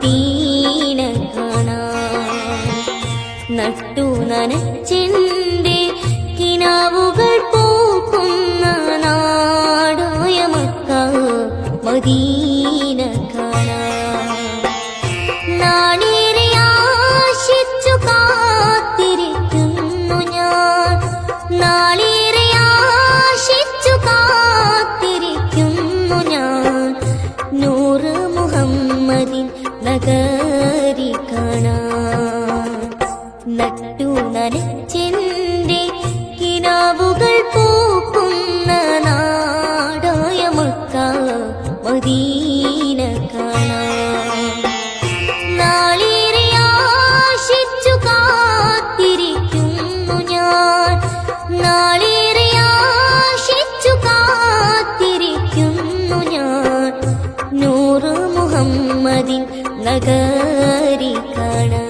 Medina കാണാൻ. നട്ടു നനച്ചെന്റെ കിനാവുകൾ പൂക്കുന്ന നാടായ മക്ക മദീന കാണാൻ. നാളേറെ ആശിച്ചു കാത്തിരിക്കുന്നു ഞാൻ, നാളേറെ ആശിച്ചു കാത്തിരിക്കുന്നു ഞാൻ. നൂറ് മുഹമ്മദിൻ നഗരി കാണാൻ. നട്ടു നനച്ചെന്റെ കിനാവുകൾ പൂക്കുന്ന നാടായ മക്ക മദീന കാണാൻ. നാളേറെ ആശിച്ചു കാത്തിരിക്കുന്നു ഞാൻ, നാളേറെ ആശിച്ചു കാത്തിരിക്കുന്നു ഞാൻ. നൂറ് മുഹമ്മദിൻ നഗരി കാണാൻ.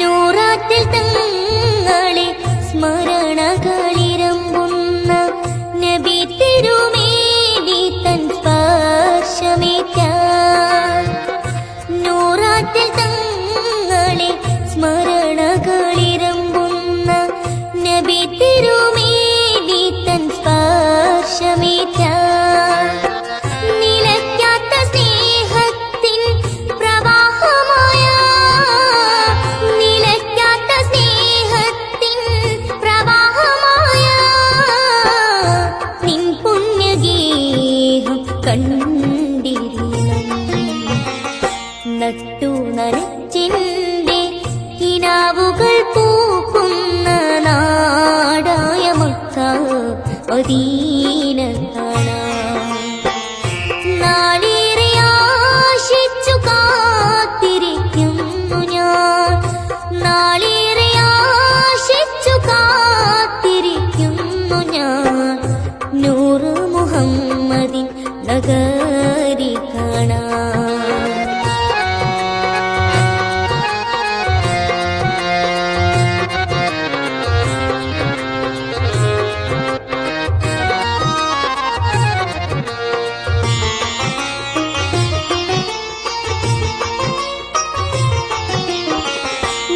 നൂറാറ്റിൽ തങ്ങളെ സ്മരണകളിരമ്പുന്ന നബി തിരുമേനി തൻ സ്പർശമേറ്റാൻ. നൂറാറ്റിൽ തങ്ങളെ സ്മരണകളിരമ്പുന്ന നബി തിരുമേനി തൻ സ്പർശമേറ്റാൻ. നിലയ്ക്കാത്ത സ്നേഹത്തിൻ പ്രവാഹമായ, നിലയ്ക്കാത്ത സ്നേഹത്തിൻ പ്രവാഹമായ നിൻ പുണ്യഗേഹം കണ്ടിരിക്കണം. നട്ടു നനച്ചെന്റെ കിനാവുകൾ പൂക്കുന്ന നാടായ മക്ക മദീന കാണാൻ. നാളേറെ ആശിച്ചു കാത്തിരിക്കുന്നു ഞാൻ, നാളേറെ ആശിച്ചു കാത്തിരിക്കുന്നു ഞാൻ. നൂറ് മുഹമ്മദിൻ നഗരി കാണാൻ.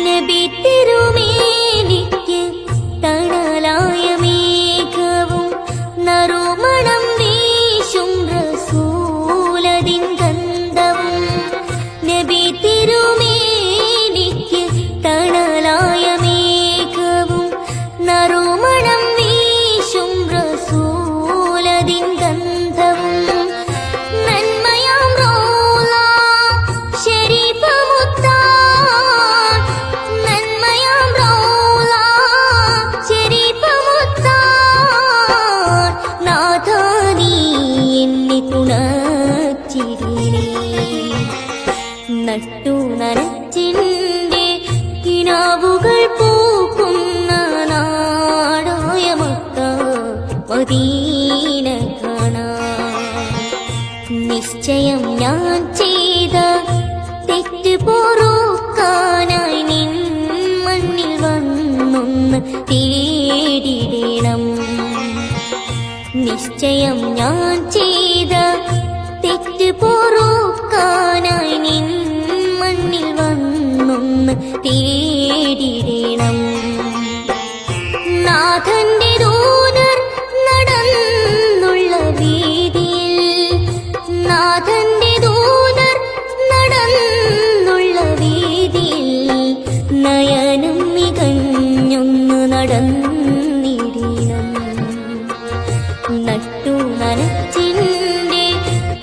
നബി തിരുമേനിക്ക് തണലായ മേഘവും നറുമണം വീശും റസൂലതിൻ ഗന്ധവും. നബി തിരുമേനിക്ക് തണലായ മേഘവും നറുമണം വീശും റസൂലതിൻ ഗന്ധവും. നന്മയാം റൗള ശരീഫ മുത്താൻ, നന്മയാം റൗള ശരീഫ മുത്താൻ. നാഥാ നീ എന്നെ തുണച്ചിരിനേ. നട്ടു നനച്ചെന്റെ കിനാവുകൾ പൂക്കുന്ന നാടായ മക്ക മദീന കാണാൻ. നിശ്ചയം ഞാൻ ചെയ്ത തെറ്റ് പൊറുക്കാനായി നിൻ മണ്ണിൽ വന്നൊന്ന് തേടിടണം. നിശ്ചയം ഞാൻ ചെയ്ത തെറ്റ് പൊറുക്കാനായി നിൻ മണ്ണിൽ വന്നൊന്ന് തേടിടണം. നാഥന്റെ ദൂതർ നടന്നുള്ള വീതിയിൽ, നാഥന്റെ ദൂതർ നടന്നുള്ള വീതിയിൽ നയനം മികഞ്ഞൊന്ന് നടന്നിടണം. നട്ടു നനച്ചെന്റെ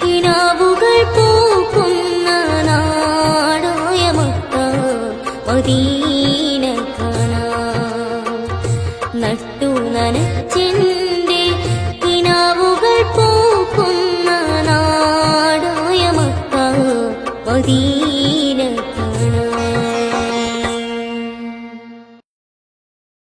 കിനാവുകൾ പൂക്കുന്ന നാടായ മക്ക മദീന കാണാൻ. നട്ടു നനച്ചെന്റെ കിനാവുകൾ പൂക്കുന്ന നാടായ മക്ക മദീന